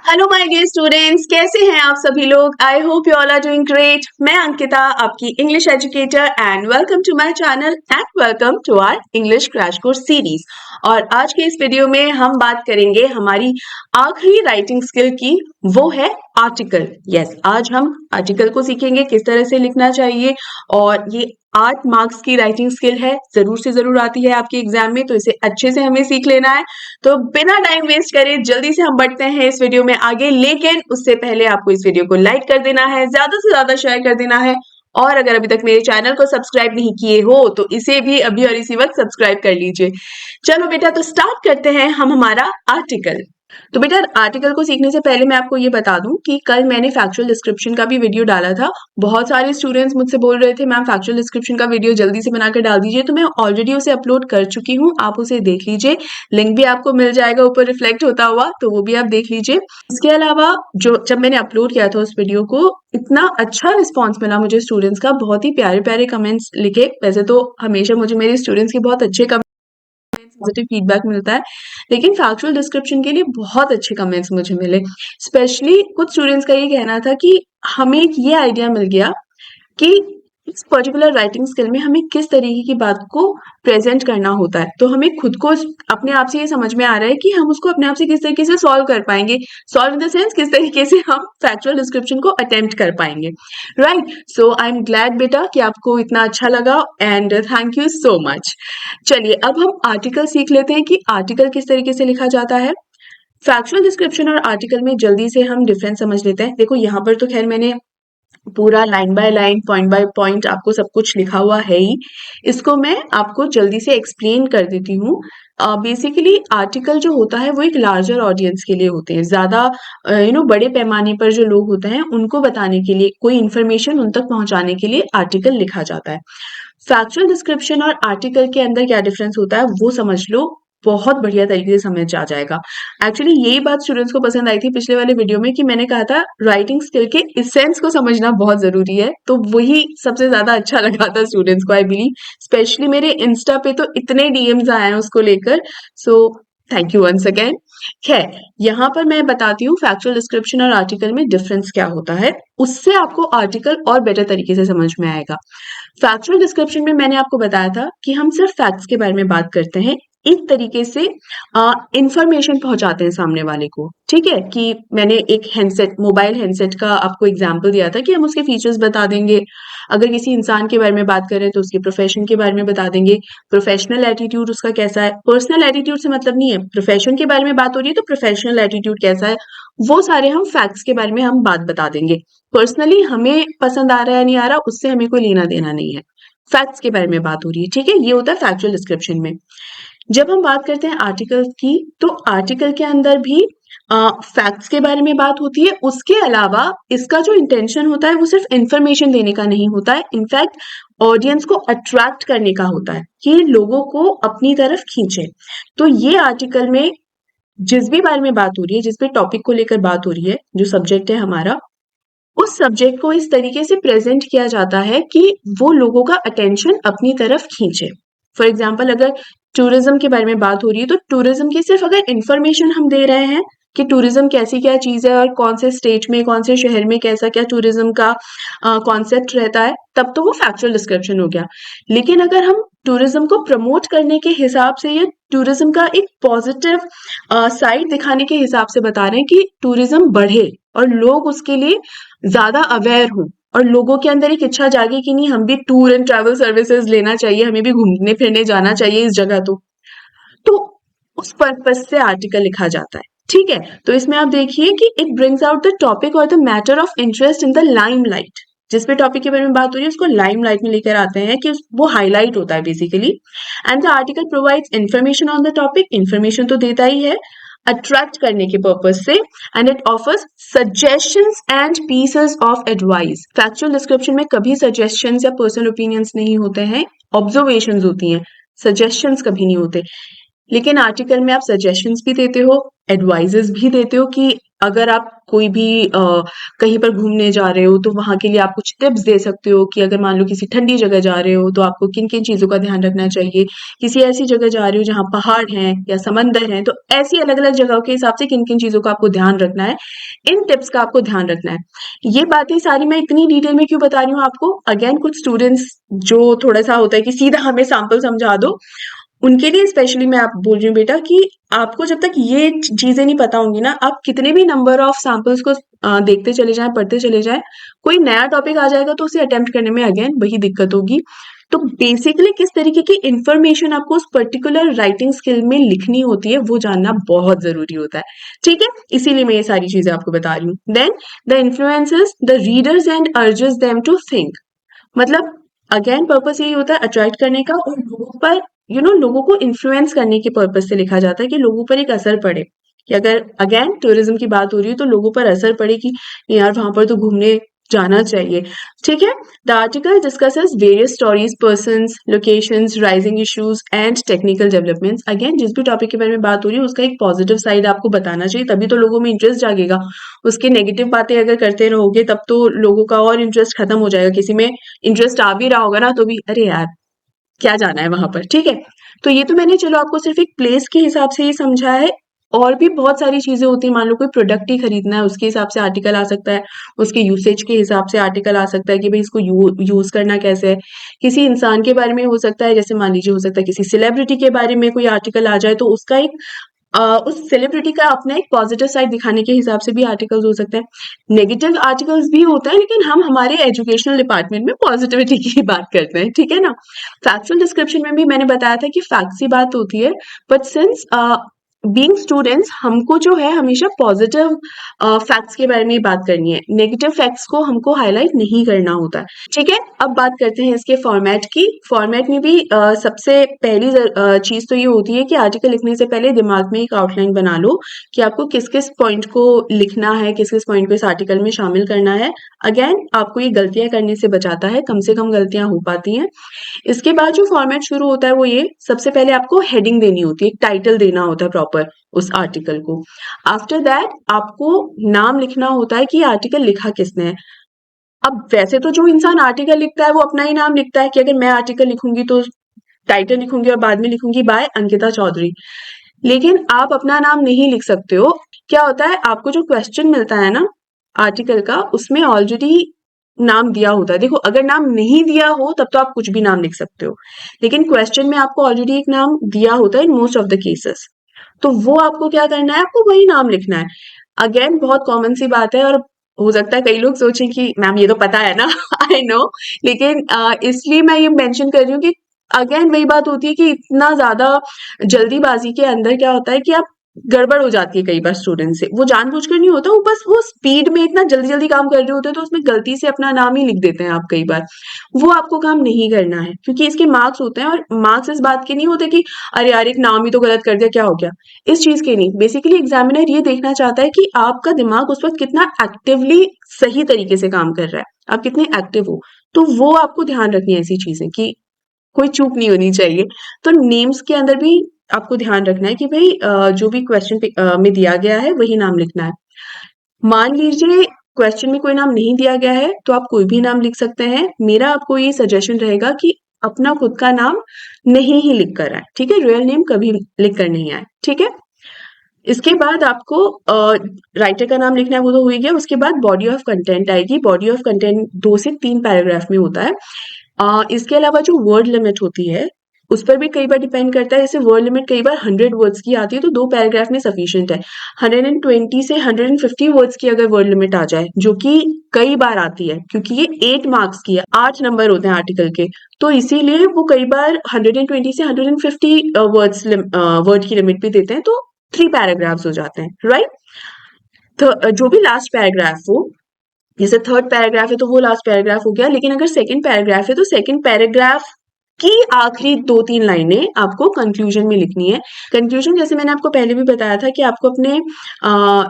Hello my dear students, कैसे हैं आप सभी लोग। I hope you all are doing great. मैं अंकिता, आपकी English educator, and welcome to my channel and welcome to our English crash course series. और आज के इस वीडियो में हम बात करेंगे हमारी आखिरी राइटिंग स्किल की, वो है आर्टिकल। यस, आज हम आर्टिकल को सीखेंगे किस तरह से लिखना चाहिए। और ये 8 मार्क्स की राइटिंग स्किल है, जरूर से जरूर आती है आपके एग्जाम में, तो इसे अच्छे से हमें सीख लेना है। तो बिना टाइम वेस्ट करे जल्दी से हम बढ़ते हैं इस वीडियो में आगे, लेकिन उससे पहले आपको इस वीडियो को लाइक कर देना है, ज्यादा से ज्यादा शेयर कर देना है। और अगर अभी तक मेरे चैनल को सब्सक्राइब नहीं किए हो तो इसे भी अभी और इसी वक्त सब्सक्राइब कर लीजिए। चलो बेटा, तो स्टार्ट करते हैं हम हमारा आर्टिकल। तो बेटा, आर्टिकल को सीखने से पहले मैं आपको ये बता दूं कि कल मैंने फैक्चुअल डिस्क्रिप्शन का भी वीडियो डाला था। बहुत सारे स्टूडेंट्स मुझसे बोल रहे थे मैम फैक्चुअल डिस्क्रिप्शन का वीडियो जल्दी से बनाकर डाल दीजिए, तो मैं ऑलरेडी उसे अपलोड कर चुकी हूँ, आप उसे देख लीजिए। लिंक भी आपको मिल जाएगा ऊपर रिफ्लेक्ट होता हुआ, तो वो भी आप देख लीजिए। इसके अलावा जो जब मैंने अपलोड किया था उस वीडियो को, इतना अच्छा रिस्पॉन्स मिला मुझे स्टूडेंट्स का, बहुत ही प्यारे प्यारे कमेंट्स लिखे। वैसे तो हमेशा मुझे मेरे स्टूडेंट्स के बहुत अच्छे पॉजिटिव फीडबैक मिलता है, लेकिन फैक्चुअल डिस्क्रिप्शन के लिए बहुत अच्छे कमेंट्स मुझे मिले। स्पेशली कुछ स्टूडेंट्स का ये कहना था कि हमें एक ये आइडिया मिल गया कि इस पर्टिकुलर राइटिंग स्किल में हमें किस तरीके की बात को प्रेजेंट करना होता है, तो हमें खुद को अपने आप से ये समझ में आ रहा है कि हम उसको अपने आप से किस तरीके से सॉल्व कर पाएंगे। सॉल्व इन द सेंस, किस तरीके से हम फैक्चुअल डिस्क्रिप्शन को अटेम्प्ट कर पाएंगे। Right, so I am glad बेटा कि आपको इतना अच्छा लगा, and thank you so much. चलिए अब हम आर्टिकल सीख लेते हैं कि आर्टिकल किस तरीके से लिखा जाता है। फैक्चुअल डिस्क्रिप्शन और आर्टिकल में जल्दी से हम डिफरेंस समझ लेते हैं। देखो, यहाँ पर तो खैर मैंने पूरा line by line, point by point आपको सब कुछ लिखा हुआ है ही। इसको मैं आपको जल्दी से एक्सप्लेन कर देती हूँ। बेसिकली आर्टिकल जो होता है वो एक लार्जर ऑडियंस के लिए होते हैं, ज्यादा बड़े पैमाने पर जो लोग होते हैं उनको बताने के लिए, कोई इन्फॉर्मेशन उन तक पहुंचाने के लिए आर्टिकल लिखा जाता है। फैक्चुअल डिस्क्रिप्शन और आर्टिकल के अंदर क्या डिफरेंस होता है वो समझ लो, बहुत बढ़िया तरीके से समझ आ जाएगा। एक्चुअली यही बात स्टूडेंट्स को पसंद आई थी पिछले वाले वीडियो में कि मैंने कहा था राइटिंग स्किल के इसेंस को समझना बहुत जरूरी है, तो वही सबसे ज्यादा अच्छा लगा था स्टूडेंट्स को, आई बिलीव। स्पेशली मेरे इंस्टा पे तो इतने डीएम्स आए हैं उसको लेकर, so thank you once again. खैर, यहाँ पर मैं बताती हूँ फैक्चुअल डिस्क्रिप्शन और आर्टिकल में डिफरेंस क्या होता है, उससे आपको आर्टिकल और बेटर तरीके से समझ में आएगा। फैक्चुअल डिस्क्रिप्शन में मैंने आपको बताया था कि हम सिर्फ फैक्ट्स के बारे में बात करते हैं, एक तरीके से इंफॉर्मेशन पहुंचाते हैं सामने वाले को। ठीक है, कि मैंने एक हैंडसेट, मोबाइल हैंडसेट का आपको एग्जांपल दिया था कि हम उसके फीचर्स बता देंगे। अगर किसी इंसान के बारे में बात करें तो उसके प्रोफेशन के बारे में बता देंगे, प्रोफेशनल एटीट्यूड उसका कैसा है। पर्सनल एटीट्यूड से मतलब नहीं है, प्रोफेशन के बारे में बात हो रही है तो प्रोफेशनल एटीट्यूड कैसा है, वो सारे हम फैक्ट्स के बारे में हम बात बता देंगे। पर्सनली हमें पसंद आ रहा है नहीं आ रहा, उससे हमें कोई लेना देना नहीं है, फैक्ट्स के बारे में बात हो रही है। ठीक है, ये होता है फैक्चुअल डिस्क्रिप्शन में। जब हम बात करते हैं आर्टिकल की, तो आर्टिकल के अंदर भी फैक्ट्स के बारे में बात होती है। उसके अलावा इसका जो इंटेंशन होता है वो सिर्फ इंफॉर्मेशन देने का नहीं होता है, इनफैक्ट ऑडियंस को अट्रैक्ट करने का होता है, कि लोगों को अपनी तरफ खींचे। तो ये आर्टिकल में जिस भी बारे में बात हो रही है, जिस भी टॉपिक को लेकर बात हो रही है, जो सब्जेक्ट है हमारा, उस सब्जेक्ट को इस तरीके से प्रेजेंट किया जाता है कि वो लोगों का अटेंशन अपनी तरफ खींचे। फॉर एग्जाम्पल, अगर टूरिज्म के बारे में बात हो रही है तो टूरिज्म की सिर्फ अगर इंफॉर्मेशन हम दे रहे हैं कि टूरिज्म कैसी क्या चीज है और कौन से स्टेट में, कौन से शहर में कैसा क्या टूरिज्म का कॉन्सेप्ट रहता है, तब तो वो फैक्चुअल डिस्क्रिप्शन हो गया। लेकिन अगर हम टूरिज्म को प्रमोट करने के हिसाब से या टूरिज्म का एक पॉजिटिव साइड दिखाने के हिसाब से बता रहे हैं कि टूरिज्म बढ़े और लोग उसके लिए ज्यादा अवेयर हों, और लोगों के अंदर एक इच्छा जागे कि नहीं, हम भी टूर एंड ट्रैवल सर्विसेज लेना चाहिए, हमें भी घूमने फिरने जाना चाहिए इस जगह, तो उस पर्पज से आर्टिकल लिखा जाता है। ठीक है, तो इसमें आप देखिए कि it brings out the topic और the matter of interest in the limelight. जिस भी टॉपिक के बारे में बात हो रही है उसको लाइमलाइट में लेकर आते हैं, कि वो हाईलाइट होता है basically. And the article provides information on the topic, information तो देता ही है अट्रैक्ट करने के पर्पज से, and it offers suggestions and pieces of advice. Factual description में कभी सजेशंस या पर्सनल ओपिनियंस नहीं होते हैं, ऑब्जर्वेशंस होती हैं, सजेशंस कभी नहीं होते। लेकिन आर्टिकल में आप सजेशंस भी देते हो, एडवाइजेस भी देते हो कि अगर आप कोई भी कहीं पर घूमने जा रहे हो तो वहाँ के लिए आप कुछ टिप्स दे सकते हो कि अगर मान लो किसी ठंडी जगह जा रहे हो तो आपको किन-किन चीज़ों का ध्यान रखना चाहिए। किसी ऐसी जगह जा रहे हो जहाँ पहाड़ हैं या समंदर हैं, तो ऐसी अलग-अलग जगहों के हिसाब से किन-किन चीज़ों का आपको ध्यान रखना है, इन टिप्स का आपको ध्यान रखना है। ये बातें सारी मैं इतनी डिटेल में क्यों बता रही हूँ आपको? अगेन कुछ स्टूडेंट्स जो थोड़ा-सा होता है कि सीधा हमें सैंपल समझा दो, उनके लिए स्पेशली मैं आप बोल रही हूँ बेटा कि आपको जब तक ये चीजें नहीं पता होंगी ना, आप कितने भी नंबर ऑफ सैंपल्स को देखते चले जाएं, पढ़ते चले जाएं, कोई नया टॉपिक आ जाएगा तो उसे अटेम्प्ट करने में अगेन वही दिक्कत होगी। तो बेसिकली किस तरीके की इंफॉर्मेशन आपको उस पर्टिकुलर राइटिंग स्किल में लिखनी होती है वो जानना बहुत जरूरी होता है। ठीक है, इसीलिए मैं ये सारी चीजें आपको बता रही हूँ। Then the influences the readers and urges them to think. मतलब अगेन पर्पस यही होता है अट्रैक्ट करने का और लोगों पर लोगों को इन्फ्लुएंस करने के पर्पस से लिखा जाता है कि लोगों पर एक असर पड़े, कि अगर अगेन टूरिज्म की बात हो रही है तो लोगों पर असर पड़े कि यार वहां पर तो घूमने जाना चाहिए। ठीक है, the article discusses various stories, persons, locations, rising issues and technical developments. Again जिस भी टॉपिक के बारे में बात हो रही है उसका एक पॉजिटिव साइड आपको बताना चाहिए, तभी तो लोगों में इंटरेस्ट जागेगा। उसके नेगेटिव बातें अगर करते रहोगे तब तो लोगों का और इंटरेस्ट खत्म हो जाएगा। किसी में इंटरेस्ट आ भी रहा होगा ना तो भी अरे यार क्या जाना है वहां पर। ठीक है, तो ये तो मैंने चलो आपको सिर्फ एक प्लेस के हिसाब से ही समझा है। और भी बहुत सारी चीजें होती हैं, मान लो कोई प्रोडक्ट ही खरीदना है उसके हिसाब से आर्टिकल आ सकता है, उसके यूसेज के हिसाब से आर्टिकल आ सकता है कि भाई इसको यूज करना कैसे है। किसी इंसान के बारे में हो सकता है, जैसे मान लीजिए हो सकता है किसी सेलिब्रिटी के बारे में कोई आर्टिकल आ जाए तो उसका एक उस सेलिब्रिटी का अपना एक पॉजिटिव साइड दिखाने के हिसाब से भी आर्टिकल्स हो सकते हैं। नेगेटिव आर्टिकल्स भी होते हैं लेकिन हम हमारे एजुकेशनल डिपार्टमेंट में पॉजिटिविटी की बात करते हैं, ठीक है ना। फैक्चुअल डिस्क्रिप्शन में भी मैंने बताया था कि फैक्ट्स की बात होती है, बट सिंस बीइंग स्टूडेंट्स हमको जो है हमेशा पॉजिटिव फैक्ट्स के बारे में ही बात करनी है, नेगेटिव फैक्ट्स को हमको हाईलाइट नहीं करना होता है। ठीक है, अब बात करते हैं इसके फॉर्मेट की। फॉर्मेट में भी सबसे पहली चीज तो ये होती है कि आर्टिकल लिखने से पहले दिमाग में एक आउटलाइन बना लो कि आपको किस किस पॉइंट को लिखना है, किस किस पॉइंट को इस आर्टिकल में शामिल करना है। अगेन आपको ये गलतियां करने से बचाता है, कम से कम गलतियां हो पाती हैं। इसके बाद जो फॉर्मेट शुरू होता है वो ये, सबसे पहले आपको हेडिंग देनी होती है, एक टाइटल देना होता है प्रॉपर उस आर्टिकल को। आफ्टर दैट आपको नाम लिखना होता है कि आर्टिकल लिखा किसने है। अब वैसे तो जो इंसान आर्टिकल लिखता है वो अपना ही नाम लिखता है कि अगर मैं आर्टिकल लिखूंगी तो टाइटल लिखूंगी और बाद में लिखूंगी बाय अंकिता चौधरी, लेकिन आप अपना नाम नहीं लिख सकते हो। क्या होता है, आपको जो क्वेश्चन मिलता है ना आर्टिकल का, उसमें ऑलरेडी नाम दिया होता है। देखो अगर नाम नहीं दिया हो तब तो आप कुछ भी नाम लिख सकते हो, लेकिन क्वेश्चन में आपको ऑलरेडी एक नाम दिया होता है in most of the cases, तो वो आपको क्या करना है, आपको वही नाम लिखना है। अगेन बहुत कॉमन सी बात है और हो सकता है कई लोग सोचें कि मैम ये तो पता है ना आई नो, लेकिन इसलिए मैं ये मेंशन कर रही हूँ कि अगेन वही बात होती है कि इतना ज्यादा जल्दीबाजी के अंदर क्या होता है कि आप गड़बड़ हो जाती है कई बार स्टूडेंट से, वो जानबूझकर नहीं होता, वो बस वो स्पीड में इतना जल्दी जल्दी काम कर रहे होते हैं तो उसमें गलती से अपना नाम ही लिख देते हैं आप कई बार। वो आपको काम नहीं करना है क्योंकि इसके मार्क्स होते हैं, और मार्क्स इस बात के नहीं होते कि अरे यार एक नाम ही तो गलत कर दिया क्या हो गया, इस चीज के नहीं। बेसिकली एग्जामिनर ये देखना चाहता है कि आपका दिमाग उस वक्त कितना एक्टिवली सही तरीके से काम कर रहा है, आप कितने एक्टिव हो। तो वो आपको ध्यान रखनी है ऐसी चीजें कि कोई चूक नहीं होनी चाहिए। तो नेम्स के अंदर भी आपको ध्यान रखना है कि भाई जो भी क्वेश्चन में दिया गया है वही नाम लिखना है। मान लीजिए क्वेश्चन में कोई नाम नहीं दिया गया है तो आप कोई भी नाम लिख सकते हैं। मेरा आपको ये सजेशन रहेगा कि अपना खुद का नाम नहीं ही लिख कर आए, ठीक है, रियल नेम कभी लिख कर नहीं आए। ठीक है, इसके बाद आपको राइटर का नाम लिखना है, वो तो हो ही गया। उसके बाद बॉडी ऑफ कंटेंट आएगी। बॉडी ऑफ कंटेंट 2 से 3 पैराग्राफ में होता है। इसके अलावा जो वर्ड लिमिट होती है उस पर भी कई बार डिपेंड करता है। जैसे वर्ड लिमिट कई बार 100 वर्ड्स की आती है तो 2 पैराग्राफ में सफिशिएंट है। 120 से 150 वर्ड्स की अगर वर्ड लिमिट आ जाए, जो कि कई बार आती है क्योंकि ये 8 मार्क्स की है, 8 नंबर होते हैं आर्टिकल के, तो इसीलिए वो कई बार 120 से 150 वर्ड की लिमिट भी देते हैं, तो 3 पैराग्राफ्स हो जाते हैं, राइट। तो जो भी लास्ट पैराग्राफ हो, जैसे थर्ड पैराग्राफ है तो वो लास्ट पैराग्राफ हो गया, लेकिन अगर सेकंड पैराग्राफ है तो सेकंड पैराग्राफ की आखिरी 2-3 लाइनें आपको कंक्लूजन में लिखनी है। कंक्लूजन जैसे मैंने आपको पहले भी बताया था कि आपको अपने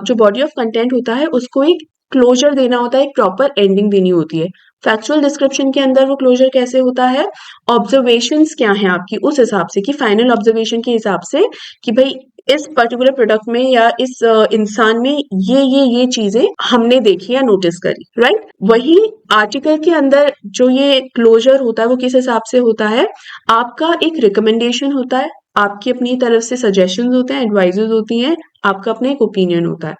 जो बॉडी ऑफ कंटेंट होता है उसको एक क्लोजर देना होता है, एक प्रॉपर एंडिंग देनी होती है। फैक्चुअल डिस्क्रिप्शन के अंदर वो क्लोजर कैसे होता है, ऑब्जर्वेशंस क्या हैं आपकी, उस हिसाब से कि फाइनल ऑब्जर्वेशन के हिसाब से कि भाई इस पर्टिकुलर प्रोडक्ट में या इस इंसान में ये चीजें हमने देखी या नोटिस करी, राइट। वही आर्टिकल के अंदर जो ये क्लोजर होता है वो किस हिसाब से होता है, आपका एक रिकमेंडेशन होता है, आपकी अपनी तरफ से सजेशंस होते हैं, एडवाइजेस होती हैं, आपका अपना एक ओपिनियन होता है।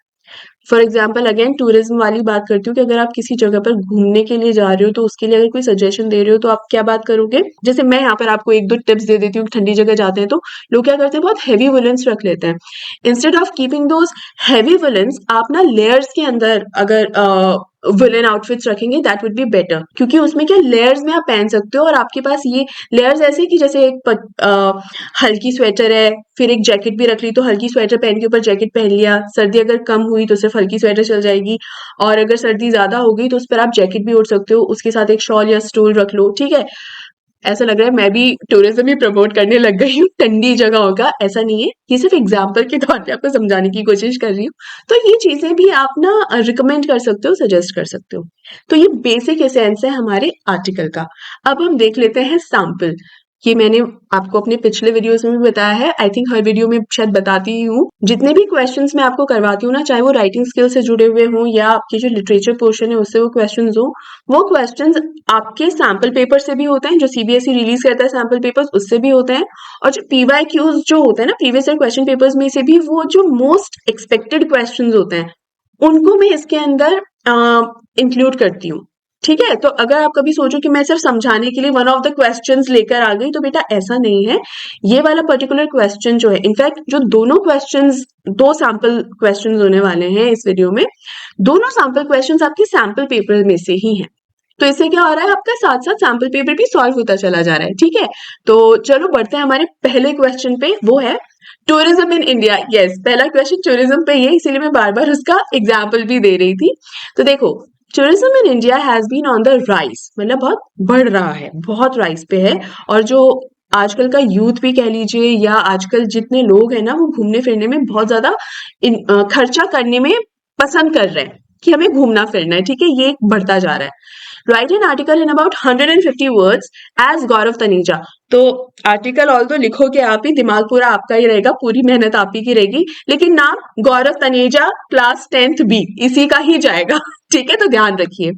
फॉर एग्जाम्पल अगेन टूरिज्म वाली बात करती हूँ कि अगर आप किसी जगह पर घूमने के लिए जा रहे हो तो उसके लिए अगर कोई सजेशन दे रहे हो तो आप क्या बात करोगे। जैसे मैं यहाँ पर आपको एक दो टिप्स दे देती हूँ, ठंडी जगह जाते हैं तो लोग क्या करते हैं, बहुत हैवी वुलेंस रख लेते हैं। Instead of keeping those heavy woollens, आप ना लेयर्स के अंदर अगर वुलन आउटफिट्स रखेंगे दैट वुड बी बेटर, क्योंकि उसमें क्या लेयर्स में आप पहन सकते हो और आपके पास ये लेयर्स ऐसे कि जैसे एक हल्की स्वेटर है, फिर एक जैकेट भी रख ली तो हल्की स्वेटर पहन के ऊपर जैकेट पहन लिया, सर्दी अगर कम हुई तो सिर्फ हल्की स्वेटर चल जाएगी, और अगर सर्दी ज्यादा हो गई तो उस पर आप जैकेट भी ओढ़ सकते हो, उसके साथ एक शॉल या स्टोल रख लो, ठीक है। ऐसा लग रहा है मैं भी टूरिज्म ही प्रमोट करने लग गई हूँ ठंडी जगहों का, ऐसा नहीं है, ये सिर्फ एग्जाम्पल के तौर पे आपको समझाने की कोशिश कर रही हूँ। तो ये चीजें भी आप ना रिकमेंड कर सकते हो, सजेस्ट कर सकते हो। तो ये बेसिक एसेंस है हमारे आर्टिकल का। अब हम देख लेते हैं सैम्पल। ये मैंने आपको अपने पिछले वीडियोस में भी बताया है, आई थिंक हर वीडियो में शायद बताती ही हूँ। जितने भी क्वेश्चंस मैं आपको करवाती हूँ ना, चाहे वो राइटिंग स्किल से जुड़े हुए हों या आपके जो लिटरेचर पोर्शन है उससे वो क्वेश्चंस हो, वो क्वेश्चंस आपके सैम्पल पेपर से भी होते हैं, जो सीबीएसई रिलीज करता है सैम्पल पेपर्स उससे भी होते हैं, और जो पीवाईक्यूज जो होते हैं ना, प्रीवियस ईयर क्वेश्चन पेपर्स में से भी, वो जो मोस्ट एक्सपेक्टेड क्वेश्चंस होते हैं उनको मैं इसके अंदर इंक्लूड करती हूँ। ठीक है, तो अगर आप कभी सोचो कि मैं सिर्फ समझाने के लिए वन ऑफ द क्वेश्चंस लेकर आ गई, तो बेटा ऐसा नहीं है। ये वाला पर्टिकुलर क्वेश्चन जो है, इनफैक्ट जो दोनों क्वेश्चंस, दो सैंपल क्वेश्चंस होने वाले हैं इस वीडियो में, दोनों सैंपल क्वेश्चंस आपके सैंपल पेपर में से ही हैं। तो इससे क्या हो रहा है, आपका साथ साथ सैंपल पेपर भी सॉल्व होता चला जा रहा है। ठीक है, तो चलो बढ़ते हैं हमारे पहले क्वेश्चन पे, वो है टूरिज्म इन इंडिया। यस, पहला क्वेश्चन टूरिज्म पे ही है, इसीलिए मैं बार बार उसका एग्जाम्पल भी दे रही थी। तो देखो, tourism in India has been on the rise, मतलब बहुत बढ़ रहा है, बहुत राइज पे है। और जो आजकल का यूथ भी कह लीजिए, या आजकल जितने लोग हैं ना, वो घूमने फिरने में बहुत ज्यादा खर्चा करने में पसंद कर रहे हैं कि हमें घूमना फिरना है। ठीक है, ये बढ़ता जा रहा है। Write an article in about 150 words as Gaurav Taneja. तो आर्टिकल ऑल तो लिखोगे आप ही, दिमाग पूरा आपका ही रहेगा, पूरी मेहनत आप ही की रहेगी, लेकिन नाम गौरव तनेजा क्लास 10th बी इसी का ही जाएगा। ठीक है, तो ध्यान रखिए।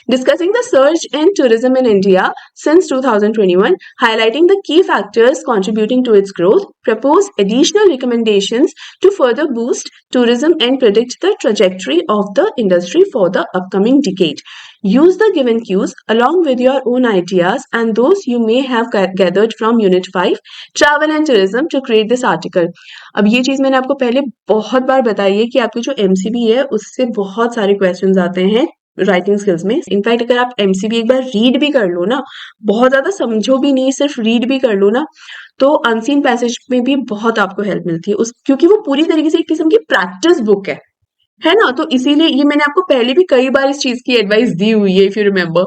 Discussing the surge in tourism in India since 2021, highlighting the key factors contributing to its growth, propose additional recommendations to further boost tourism and predict the trajectory of the industry for the upcoming decade. Use the given cues along with your own ideas and those you may have gathered from Unit 5, Travel and Tourism, to create this article. अब ये चीज मैंने आपको पहले बहुत बार बताई है कि आपकी जो एमसीबी है उससे बहुत सारे क्वेश्चंस आते हैं राइटिंग स्किल्स में। इनफैक्ट अगर आप एमसीबी एक बार रीड भी कर लो ना, बहुत ज्यादा समझो भी नहीं, सिर्फ रीड भी कर लो ना, तो अनसीन पैसेज में भी बहुत आपको हेल्प मिलती है उस, क्योंकि वो पूरी तरीके से एक किस्म की प्रैक्टिस बुक है ना। तो इसीलिए ये मैंने आपको पहले भी कई बार इस चीज की एडवाइस दी हुई है, इफ यू रिमेम्बर।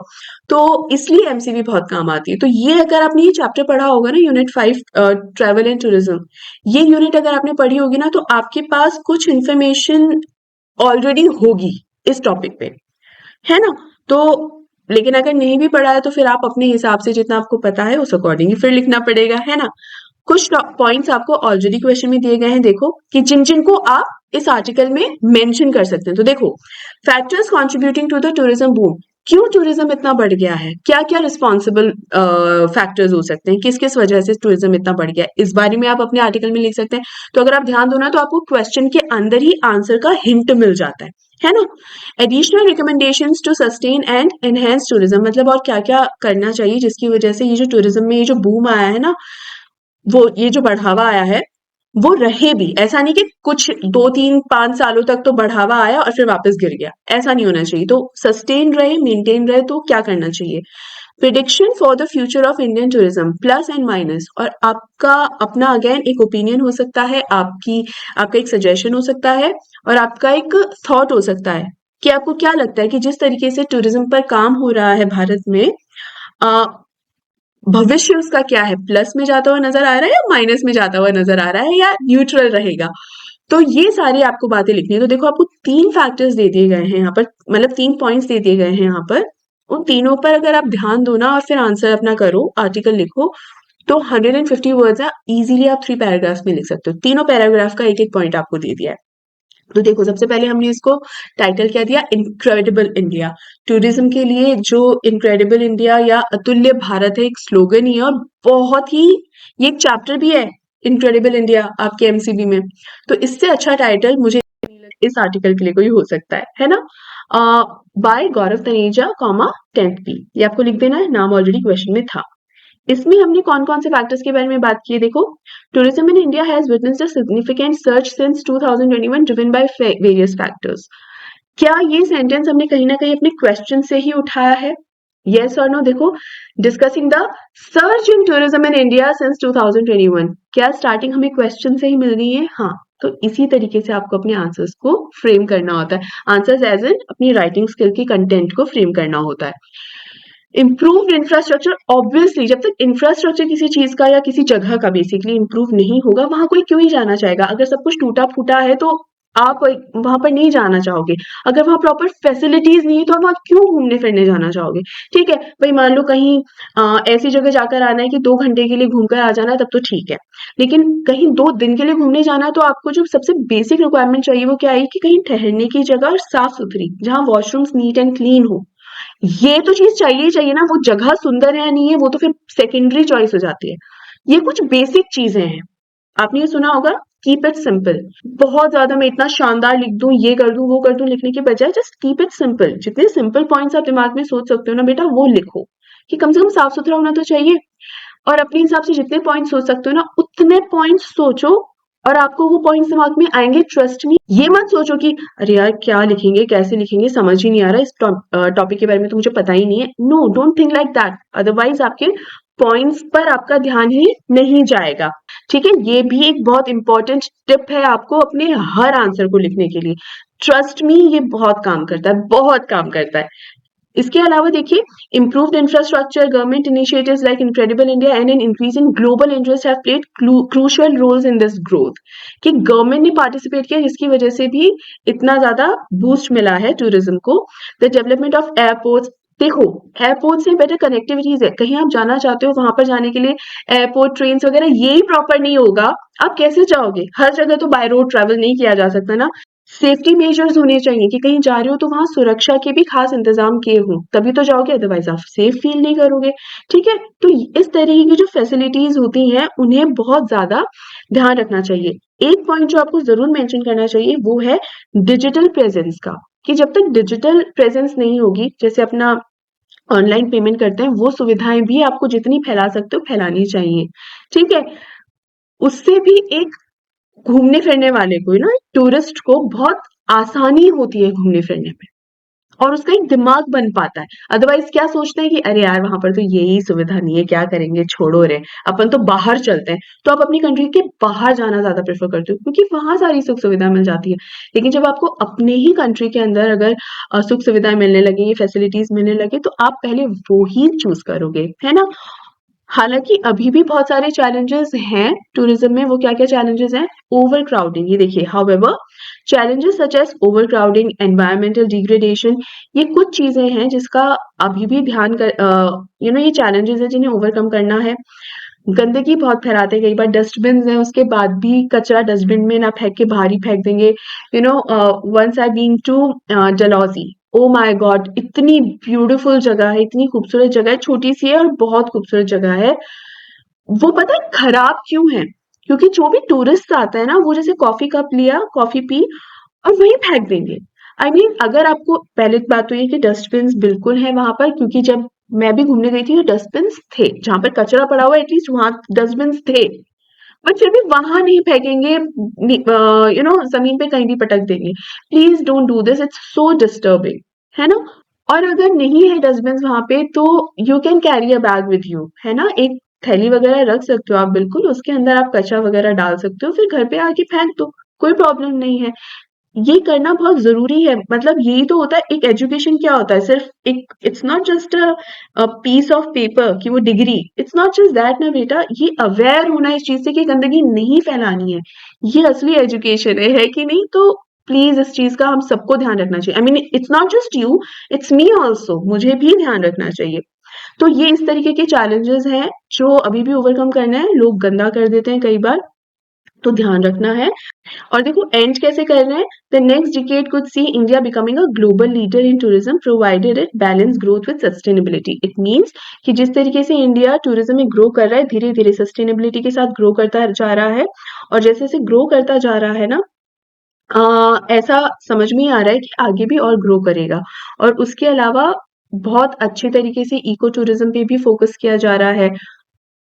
तो इसलिए एमसीबी बहुत काम आती है। तो ये अगर आपने ये चैप्टर पढ़ा होगा ना, यूनिट 5 ट्रैवल एंड टूरिज्म, ये यूनिट अगर आपने पढ़ी होगी ना, तो आपके पास कुछ इंफॉर्मेशन ऑलरेडी होगी इस टॉपिक पे, है ना। तो लेकिन अगर नहीं भी पढ़ा है तो फिर आप अपने हिसाब से जितना आपको पता है उस अकॉर्डिंग ही फिर लिखना पड़ेगा, है ना। कुछ पॉइंट्स आपको ऑलरेडी क्वेश्चन में दिए गए हैं, देखो कि जिन जिनको आप इस आर्टिकल में मेंशन कर सकते हैं। तो देखो, factors contributing to the tourism boom, क्यों टूरिज्म इतना बढ़ गया है, क्या क्या रिस्पॉन्सिबल फैक्टर्स हो सकते हैं, किस किस वजह से टूरिज्म इतना बढ़ गया है, इस बारे में आप अपने आर्टिकल में लिख सकते हैं। तो अगर आप ध्यान दो ना, तो आपको क्वेश्चन के अंदर ही आंसर का हिंट मिल जाता है ना। Additional recommendations to sustain and enhance tourism, मतलब और क्या क्या करना चाहिए जिसकी वजह से ये जो टूरिज्म में ये जो बूम आया है ना, वो ये जो बढ़ावा आया है वो रहे भी। ऐसा नहीं कि कुछ 2 3 5 सालों तक तो बढ़ावा आया और फिर वापस गिर गया, ऐसा नहीं होना चाहिए। तो सस्टेन रहे, मेंटेन रहे, तो क्या करना चाहिए। Prediction for the future of Indian tourism, plus and minus, और आपका अपना अगेन एक ओपिनियन हो सकता है, आपका एक सजेशन हो सकता है, और आपका एक थॉट हो सकता है कि आपको क्या लगता है कि जिस तरीके से टूरिज्म पर काम हो रहा है भारत में, भविष्य उसका क्या है, प्लस में जाता हुआ नजर आ रहा है या माइनस में जाता हुआ नजर आ रहा है या न्यूट्रल रहेगा। तो ये सारी आपको बातें लिखनी है। तो देखो, आपको 3 फैक्टर्स दे दिए गए हैं यहाँ पर, मतलब 3 पॉइंट्स दे दिए गए हैं यहाँ पर। उन तीनों पर अगर आप ध्यान दो ना और फिर आंसर अपना करो, आर्टिकल लिखो, तो 150 वर्ड्स है, इजीली आप 3 पैराग्राफ्स में लिख सकते हो। तीनों पैराग्राफ का एक एक पॉइंट आपको दे दिया है। तो देखो, सबसे पहले हमने इसको टाइटल क्या दिया, इनक्रेडिबल इंडिया। टूरिज्म के लिए जो इनक्रेडिबल इंडिया या अतुल्य भारत है, एक स्लोगन ही है, और बहुत ही, ये एक चैप्टर भी है इनक्रेडिबल इंडिया आपके एमसीबी में। तो इससे अच्छा टाइटल मुझे नहीं लगता इस आर्टिकल के लिए कोई हो सकता है ना। बाय गौरव तनेजा कॉमा 10th बी, ये आपको लिख देना है, नाम ऑलरेडी क्वेश्चन में था। इसमें हमने कौन कौन से फैक्टर्स के बारे में बात की है, देखो, tourism in India has witnessed a significant search since 2021 driven by various factors. क्या ये सेंटेंस हमने कहीं ना कहीं अपने क्वेश्चन से ही उठाया है? यस और नो। देखो, discussing the search in tourism in India since 2021, क्या स्टार्टिंग हमें क्वेश्चन से ही मिल गई है? हाँ। तो इसी तरीके से आपको अपने आंसर्स को फ्रेम करना होता है। आंसर्स एज इन अपनी राइटिंग स्किल की कंटेंट को फ्रेम करना होता है। इम्प्रूव्ड इंफ्रास्ट्रक्चर, ऑब्वियसली जब तक इंफ्रास्ट्रक्चर किसी चीज का या किसी जगह का बेसिकली इम्प्रूव नहीं होगा, वहां कोई क्यों ही जाना चाहेगा। अगर सब कुछ टूटा फूटा है तो आप वहां पर नहीं जाना चाहोगे। अगर वहां प्रॉपर फैसिलिटीज नहीं है तो आप वहां क्यों घूमने फिरने जाना चाहोगे? ठीक है भाई, मान लो कहीं ऐसी जगह जाकर आना है कि 2 घंटे के लिए घूमकर आ जाना है, तब तो ठीक है। लेकिन कहीं 2 दिन के लिए घूमने जाना है, तो आपको जो सबसे बेसिक रिक्वायरमेंट चाहिए वो क्या है, कि कहीं ठहरने की जगह और साफ सुथरी, जहां वॉशरूम्स नीट एंड क्लीन हो। ये तो चीज चाहिए ही चाहिए ना। वो जगह सुंदर है नहीं है, वो तो फिर सेकेंडरी चॉइस हो जाती है। ये कुछ बेसिक चीजें हैं। आपने ये सुना होगा, कीप इट सिंपल। बहुत ज्यादा मैं इतना शानदार लिख दूं, ये कर दूं, वो कर दूं लिखने के बजाय जस्ट कीप इट सिंपल। जितने सिंपल पॉइंट्स आप दिमाग में सोच सकते हो ना बेटा, वो लिखो। कि कम से कम साफ सुथरा होना तो चाहिए। और अपने हिसाब से जितने पॉइंट सोच सकते हो ना, उतने पॉइंट्स सोचो, और आपको वो पॉइंट्स दिमाग में आएंगे, ट्रस्ट मी। ये मत सोचो कि अरे यार क्या लिखेंगे, कैसे लिखेंगे, समझ ही नहीं आ रहा, इस टॉपिक के बारे में तो मुझे पता ही नहीं है। No, don't think like that, otherwise आपके पॉइंट्स पर आपका ध्यान ही नहीं जाएगा। ठीक है, ये भी एक बहुत इंपॉर्टेंट टिप है आपको अपने हर आंसर को लिखने के लिए। ट्रस्ट मी, ये बहुत काम करता है, बहुत काम करता है। इसके अलावा देखिए, improved infrastructure, government initiatives like incredible India and an increase in global interest have played crucial roles in this growth. कि गवर्नमेंट ने पार्टिसिपेट किया, जिसकी वजह से भी इतना ज्यादा बूस्ट मिला है टूरिज्म को। द डेवलपमेंट ऑफ एयरपोर्ट्स, देखो, एयरपोर्ट से बेटर कनेक्टिविटीज है। कहीं आप जाना चाहते हो, वहां पर जाने के लिए एयरपोर्ट, ट्रेन वगैरह यही प्रॉपर नहीं होगा, आप कैसे जाओगे? हर जगह तो बाय रोड ट्रैवल नहीं किया जा सकता ना। सेफ्टी मेजर्स होने चाहिए कि कहीं जा रहे हो तो वहां सुरक्षा के भी खास इंतजाम किए हों, तभी तो जाओगे, अदरवाइज आप सेफ फील नहीं करोगे। ठीक है, तो इस तरीके की जो फैसिलिटीज होती हैं, उन्हें बहुत ज्यादा ध्यान रखना चाहिए। एक पॉइंट जो आपको जरूर मेंशन करना चाहिए वो है डिजिटल प्रेजेंस का। कि जब तक डिजिटल प्रेजेंस नहीं होगी, जैसे अपना ऑनलाइन पेमेंट करते हैं, वो सुविधाएं भी आपको जितनी फैला सकते हो फैलानी चाहिए। ठीक है, उससे भी एक घूमने फिरने वाले को ना, टूरिस्ट को बहुत आसानी होती है घूमने फिरने में, और उसका एक दिमाग बन पाता है। अदरवाइज क्या सोचते हैं कि अरे यार वहां पर तो यही सुविधा नहीं है, क्या करेंगे, छोड़ो रे, अपन तो बाहर चलते हैं। तो आप अपनी कंट्री के बाहर जाना ज्यादा प्रेफर करते हो, क्योंकि वहां सारी सुख सुविधा मिल जाती है। लेकिन जब आपको अपने ही कंट्री के अंदर अगर सुख सुविधाएं मिलने लगे, ये फैसिलिटीज मिलने लगे, तो आप पहले वो ही चूज करोगे, है ना। हालांकि अभी भी बहुत सारे चैलेंजेस हैं टूरिज्म में। वो क्या क्या चैलेंजेस हैं? ओवर क्राउडिंग, ये देखिए, however challenges such as overcrowding, environmental degradation, ये कुछ चीजें हैं जिसका अभी भी ध्यान कर, ये चैलेंजेस है जिन्हें ओवरकम करना है। गंदगी बहुत फैलाते हैं, कई बार डस्टबिन है, उसके बाद भी कचरा डस्टबिन में ना फेंक के बाहर ही फेंक देंगे। Once I been to Dalhousie, oh my god, इतनी ब्यूटीफुल जगह है, इतनी खूबसूरत जगह है, छोटी सी है और बहुत खूबसूरत जगह है। वो पता है खराब क्यों है? क्योंकि जो भी टूरिस्ट आता है ना, वो जैसे कॉफी कप लिया, कॉफी पी और वहीं फेंक देंगे। आई मीन, अगर आपको, पहले बात तो ये कि डस्टबिन बिल्कुल है वहां पर, क्योंकि जब मैं भी घूमने गई थी तो डस्टबिन थे, जहां पर कचरा पड़ा हुआ एटलीस्ट वहां डस्टबिन थे। बट फिर भी वहां नहीं फेंकेंगे, जमीन पे कहीं भी पटक देंगे। Please don't do this, it's so disturbing, है ना। और अगर नहीं है डस्टबिन वहां पे, तो you can carry a bag with you, है ना। एक थैली वगैरह रख सकते हो आप, बिल्कुल, उसके अंदर आप कचरा वगैरह डाल सकते हो, फिर घर पे आके फेंक दो, कोई प्रॉब्लम नहीं है। ये करना बहुत जरूरी है। मतलब यही तो होता है एक एजुकेशन। क्या होता है? सिर्फ एक, it's not just a piece of paper कि वो degree, it's not just that ना बेटा। ये अवेयर होना इस चीज से कि गंदगी नहीं फैलानी है, ये असली एजुकेशन है कि नहीं? तो प्लीज इस चीज का हम सबको ध्यान रखना चाहिए। I mean, it's not just you, it's me also, मुझे भी ध्यान रखना चाहिए। तो ये इस तरीके के चैलेंजेस हैं जो अभी भी ओवरकम करना है। लोग गंदा कर देते हैं कई बार, तो ध्यान रखना है। और देखो एंड कैसे कर रहे हैं, the next decade could see India becoming a global leader in tourism provided it balance growth with sustainability. It means कि जिस तरीके से इंडिया टूरिज्म में ग्रो कर रहा है, धीरे धीरे सस्टेनेबिलिटी के साथ ग्रो करता जा रहा है, और जैसे जैसे ग्रो करता जा रहा है ना, ऐसा समझ में ही आ रहा है कि आगे भी और ग्रो करेगा। और उसके अलावा बहुत अच्छे तरीके से इको टूरिज्म पे भी फोकस किया जा रहा है।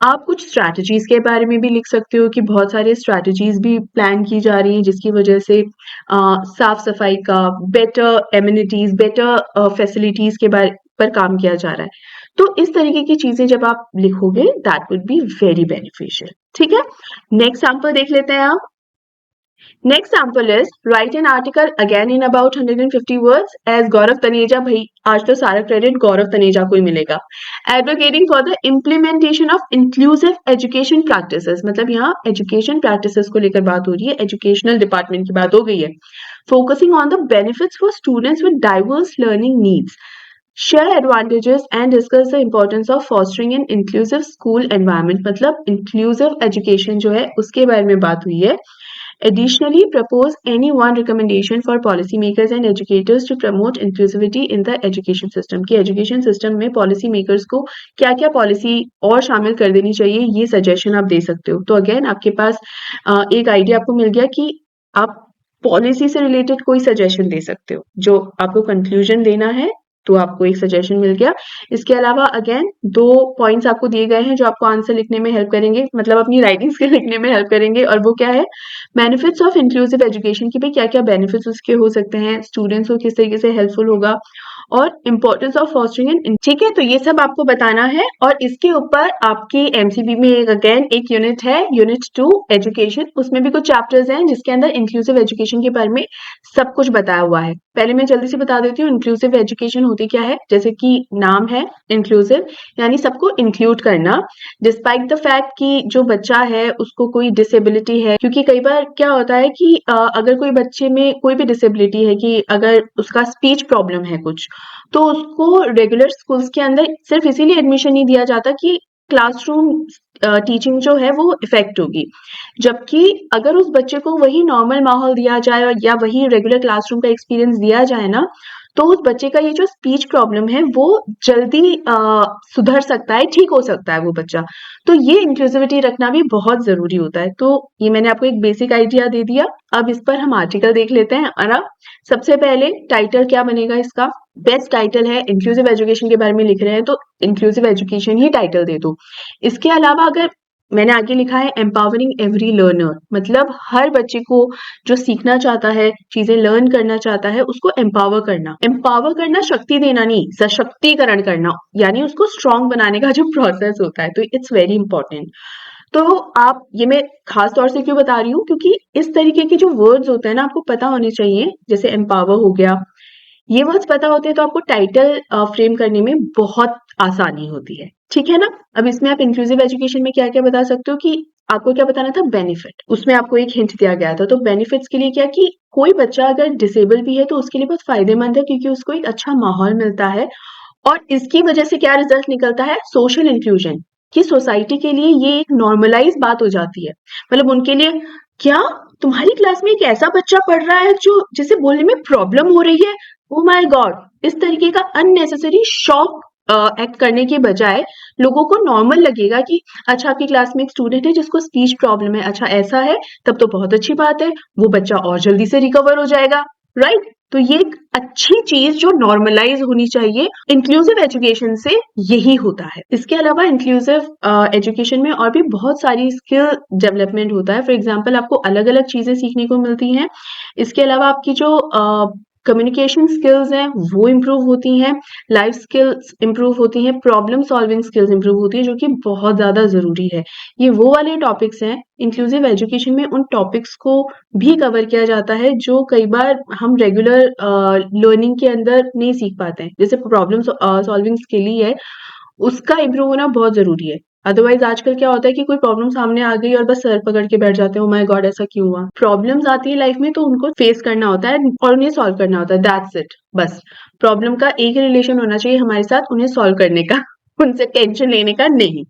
आप कुछ स्ट्रैटेजीज के बारे में भी लिख सकते हो कि बहुत सारे स्ट्रैटेजीज भी प्लान की जा रही हैं जिसकी वजह से साफ सफाई का, बेटर एमिनिटीज, बेटर फैसिलिटीज के बारे पर काम किया जा रहा है। तो इस तरीके की चीजें जब आप लिखोगे that would be very beneficial. ठीक है, नेक्स्ट सैंपल देख लेते हैं आप। Next sample is write an article again in about 150 words as गौरव तनेजा, भाई आज तो सारा क्रेडिट गौरव तनेजा को ही मिलेगा। Advocating for the implementation of inclusive education practices, मतलब यहाँ एजुकेशन प्रैक्टिसेस को लेकर बात हो रही है, एजुकेशनल डिपार्टमेंट की बात हो गई है। Focusing on the benefits for students with diverse learning needs. Share advantages and discuss the importance of fostering an inclusive school environment, मतलब inclusive education जो है उसके बारे में बात हुई है। Additionally, propose any one recommendation for policymakers and educators to promote inclusivity in the education system, कि education system में policy makers को क्या क्या policy और शामिल कर देनी चाहिए, ये suggestion आप दे सकते हो। तो again आपके पास एक idea आपको मिल गया कि आप policy से related कोई suggestion दे सकते हो। जो आपको conclusion देना है तो आपको एक सजेशन मिल गया। इसके अलावा अगेन 2 पॉइंट्स आपको दिए गए हैं जो आपको आंसर लिखने में हेल्प करेंगे, मतलब अपनी राइटिंग स्किल लिखने में हेल्प करेंगे। और वो क्या है, बेनिफिट्स ऑफ इंक्लूसिव एजुकेशन, की भाई क्या क्या बेनिफिट्स उसके हो सकते हैं, स्टूडेंट्स को किस तरीके से हेल्पफुल होगा, और इम्पोर्टेंस ऑफ फॉस्टरिंग एंड, ठीक है। तो ये सब आपको बताना है। और इसके ऊपर आपकी एमसीबी में एक यूनिट है, यूनिट 2 एजुकेशन, उसमें भी कुछ चैप्टर्स हैं जिसके अंदर इंक्लूसिव एजुकेशन के बारे में सब कुछ बताया हुआ है। पहले मैं जल्दी से बता देती हूँ इंक्लूसिव एजुकेशन होती क्या है। जैसे कि नाम है इंक्लूसिव, यानी सबको इंक्लूड करना, डिस्पाइट द फैक्ट कि जो बच्चा है उसको कोई डिसेबिलिटी है। क्योंकि कई बार क्या होता है कि अगर कोई बच्चे में कोई भी डिसेबिलिटी है, कि अगर उसका स्पीच प्रॉब्लम है कुछ, तो उसको रेगुलर स्कूल्स के अंदर सिर्फ इसीलिए एडमिशन नहीं दिया जाता कि क्लासरूम टीचिंग जो है वो इफेक्ट होगी। जबकि अगर उस बच्चे को वही नॉर्मल माहौल दिया जाए या वही रेगुलर क्लासरूम का एक्सपीरियंस दिया जाए ना, तो उस बच्चे का ये जो स्पीच प्रॉब्लम है वो जल्दी सुधर सकता है, ठीक हो सकता है वो बच्चा। तो ये इंक्लूसिविटी रखना भी बहुत जरूरी होता है। तो ये मैंने आपको एक बेसिक आइडिया दे दिया। अब इस पर हम आर्टिकल देख लेते हैं। और अब सबसे पहले टाइटल क्या बनेगा इसका, बेस्ट टाइटल है, इंक्लूसिव एजुकेशन के बारे में लिख रहे हैं तो इंक्लूसिव एजुकेशन ही टाइटल दे दो। इसके अलावा अगर मैंने आगे लिखा है एम्पावरिंग एवरी लर्नर, मतलब हर बच्चे को जो सीखना चाहता है, चीजें लर्न करना चाहता है, उसको एम्पावर करना। एम्पावर करना शक्ति देना नहीं, सशक्तिकरण करना, यानी उसको स्ट्रांग बनाने का जो प्रोसेस होता है। तो इट्स वेरी इंपॉर्टेंट। तो आप, ये मैं खास तौर से क्यों बता रही हूँ, क्योंकि इस तरीके के जो वर्ड्स होते हैं ना आपको पता होने चाहिए। जैसे एम्पावर हो गया, ये वर्ड्स पता होते हैं तो आपको टाइटल फ्रेम करने में बहुत आसानी होती है। ठीक है ना। अब इसमें आप इंक्लूसिव एजुकेशन में क्या क्या बता सकते हो, कि आपको क्या बताना था, बेनिफिट। उसमें आपको एक हिंट दिया गया था। तो बेनिफिट्स के लिए क्या, कि कोई बच्चा अगर डिसेबल भी है तो उसके लिए बहुत फायदेमंद है, क्योंकि उसको एक अच्छा माहौल मिलता है। और इसकी वजह से क्या रिजल्ट निकलता है, सोशल इंक्लूजन, कि सोसाइटी के लिए ये एक नॉर्मलाइज बात हो जाती है। मतलब उनके लिए, क्या तुम्हारी क्लास में एक ऐसा बच्चा पढ़ रहा है जो जिसे बोलने में प्रॉब्लम हो रही है, ओ माय गॉड। इस तरीके का अननेसेसरी शॉक एक्ट करने के बजाय लोगों को नॉर्मल लगेगा कि अच्छा आपकी क्लास में एक स्टूडेंट है जिसको स्पीच प्रॉब्लम है, अच्छा ऐसा है, तब तो बहुत अच्छी बात है, वो बच्चा और जल्दी से रिकवर हो जाएगा, राइट। तो ये एक अच्छी चीज जो नॉर्मलाइज होनी चाहिए इंक्लूसिव एजुकेशन से, यही होता है। इसके अलावा इंक्लूसिव एजुकेशन में और भी बहुत सारी स्किल डेवलपमेंट होता है। फॉर एग्जांपल आपको अलग अलग चीजें सीखने को मिलती हैं। इसके अलावा आपकी जो कम्युनिकेशन स्किल्स हैं वो इम्प्रूव होती हैं, लाइफ स्किल्स इम्प्रूव होती हैं, प्रॉब्लम सॉल्विंग स्किल्स इम्प्रूव होती है, जो कि बहुत ज्यादा जरूरी है। ये वो वाले टॉपिक्स हैं, इंक्लूसिव एजुकेशन में उन टॉपिक्स को भी कवर किया जाता है जो कई बार हम रेगुलर लर्निंग के अंदर नहीं सीख पाते हैं। जैसे प्रॉब्लम सॉल्विंग स्किल ही है, उसका इम्प्रूव होना बहुत जरूरी है। अदरवाइज आजकल क्या होता है कि कोई प्रॉब्लम सामने आ गई और बस सर पकड़ के बैठ जाते हैं, ओ माय गॉड ऐसा क्यों हुआ। प्रॉब्लम्स आती है लाइफ में तो उनको फेस करना होता है और उन्हें सॉल्व करना होता है, दैट्स इट। बस प्रॉब्लम का एक ही रिलेशन होना चाहिए हमारे साथ, उन्हें सॉल्व करने का। उनसे टेंशन लेने का नहीं।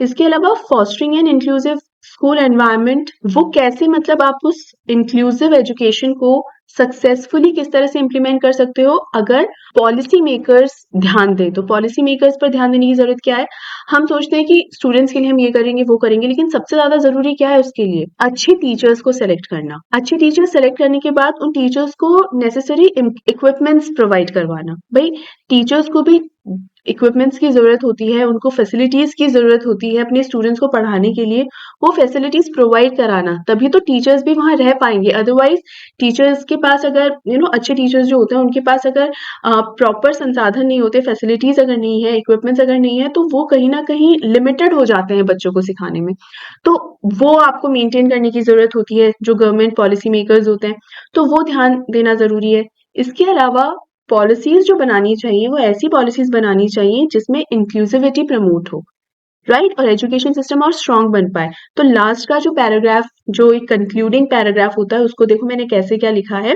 इसके अलावा fostering an inclusive school environment, वो कैसे मतलब आप उस इंक्लूसिव एजुकेशन को सक्सेसफुली किस तरह से इम्प्लीमेंट कर सकते हो अगर पॉलिसी मेकर्स ध्यान दें। तो पॉलिसी मेकर्स पर ध्यान देने की जरूरत क्या है? हम सोचते हैं कि स्टूडेंट्स के लिए हम ये करेंगे वो करेंगे, लेकिन सबसे ज्यादा जरूरी क्या है उसके लिए? अच्छे टीचर्स को सेलेक्ट करना। अच्छे टीचर्स सेलेक्ट करने के बाद उन टीचर्स को नेसेसरी इक्विपमेंट्स प्रोवाइड करवाना। भाई टीचर्स को भी इक्विपमेंट्स की ज़रूरत होती है, उनको फैसिलिटीज़ की ज़रूरत होती है अपने स्टूडेंट्स को पढ़ाने के लिए, वो फैसिलिटीज़ प्रोवाइड कराना, तभी तो टीचर्स भी वहाँ रह पाएँगे। अदरवाइज़ टीचर्स के पास अगर अच्छे टीचर्स जो होते हैं उनके पास अगर प्रॉपर संसाधन नहीं होते, फैसिलिटीज़ अगर नहीं है, इक्विपमेंट्स अगर नहीं है, तो वो कहीं न कहीं लिमिटेड हो जाते हैं बच्चों को सिखाने में। तो वो आपको मेंटेन करने की ज़रूरत होती है, जो गवर्नमेंट पॉलिसी मेकर्स होते हैं, तो वो ध्यान देना ज़रूरी है। इसके अलावा पॉलिसीज जो बनानी चाहिए वो ऐसी पॉलिसीज बनानी चाहिए जिसमें इंक्लूसिविटी प्रमोट हो, राइट, और एजुकेशन सिस्टम और स्ट्रांग बन पाए। तो लास्ट का जो पैराग्राफ, जो एक कंक्लूडिंग पैराग्राफ होता है, उसको देखो मैंने कैसे क्या लिखा है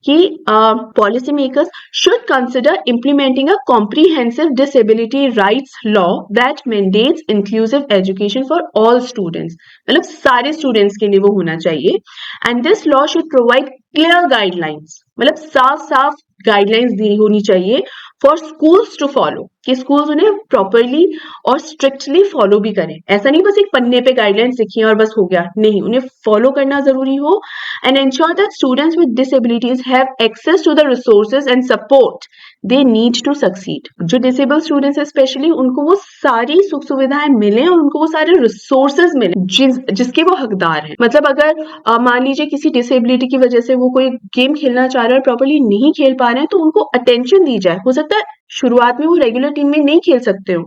कि policy makers should consider implementing a comprehensive disability rights law that mandates inclusive education for all students, मतलब सारे स्टूडेंट्स के लिए वो होना चाहिए। And this law should provide clear guidelines, मतलब साफ साफ गाइडलाइंस दी होनी चाहिए फॉर स्कूल्स टू फॉलो, कि स्कूल्स उन्हें प्रॉपरली और स्ट्रिक्टली फॉलो भी करें। ऐसा नहीं बस एक पन्ने पे गाइडलाइंस लिखी है और बस हो गया, नहीं, उन्हें फॉलो करना जरूरी हो। And ensure that students with disabilities have access to the resources and support they need to succeed. जो डिसेबल स्टूडेंट्स है स्पेशली, उनको वो सारी सुख सुविधाएं मिले और उनको वो सारे रिसोर्सेज मिले जिसके वो हकदार हैं। मतलब अगर मान लीजिए किसी डिसेबिलिटी की वजह से वो कोई गेम खेलना चाह रहे हैं और प्रॉपरली नहीं खेल पा रहे हैं, तो उनको अटेंशन दी जाए। हो सकता है शुरुआत में वो रेगुलर टीम में नहीं खेल सकते हो,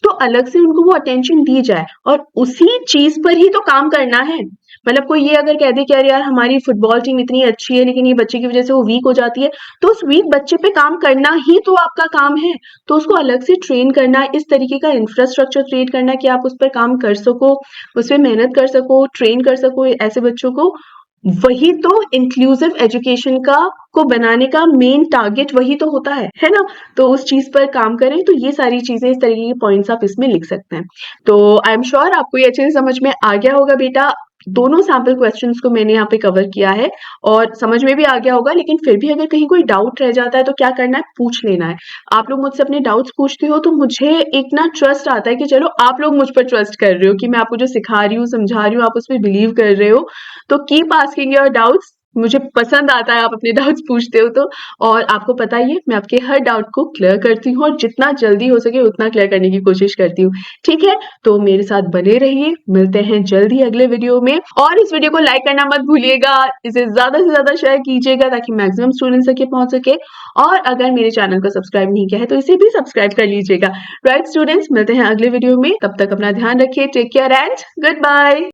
तो अलग से उनको वो अटेंशन दी जाए और उसी चीज पर ही तो काम करना है। मतलब कोई ये अगर कह दे कि यार हमारी फुटबॉल टीम इतनी अच्छी है लेकिन ये बच्चे की वजह से वो वीक हो जाती है, तो उस वीक बच्चे पे काम करना ही तो आपका काम है। तो उसको अलग से ट्रेन करना, इस तरीके का इंफ्रास्ट्रक्चर क्रिएट करना कि आप उस पर काम कर सको, उस पर मेहनत कर सको, ट्रेन कर सको ऐसे बच्चों को, वही तो इंक्लूसिव एजुकेशन का को बनाने का मेन टारगेट वही तो होता है ना? तो उस चीज पर काम करें। तो ये सारी चीजें, इस तरीके के पॉइंट्स आप इसमें लिख सकते हैं। तो आई एम श्योर आपको ये अच्छे से समझ में आ गया होगा बेटा। दोनों सैंपल क्वेश्चंस को मैंने यहाँ पे कवर किया है और समझ में भी आ गया होगा, लेकिन फिर भी अगर कहीं कोई डाउट रह जाता है तो क्या करना है, पूछ लेना है। आप लोग मुझसे अपने डाउट्स पूछते हो तो मुझे एक ना ट्रस्ट आता है कि चलो आप लोग मुझ पर ट्रस्ट कर रहे हो कि मैं आपको जो सिखा रही हूँ, समझा रही हूँ, आप उस पर बिलीव कर रहे हो। तो कीप आस्किंग योर डाउट्स, मुझे पसंद आता है आप अपने डाउट्स पूछते हो तो। और आपको पता ही है मैं आपके हर डाउट को क्लियर करती हूँ और जितना जल्दी हो सके उतना क्लियर करने की कोशिश करती हूँ। ठीक है, तो मेरे साथ बने रहिए, मिलते हैं जल्दी अगले वीडियो में। और इस वीडियो को लाइक करना मत भूलिएगा, इसे ज्यादा से ज्यादा शेयर कीजिएगा ताकि मैक्सिमम स्टूडेंट्स तक ये पहुंच सके। और अगर मेरे चैनल को सब्सक्राइब नहीं किया है तो इसे भी सब्सक्राइब कर लीजिएगा। राइट स्टूडेंट्स, मिलते हैं अगले वीडियो में, तब तक अपना ध्यान रखिए, take care and good bye.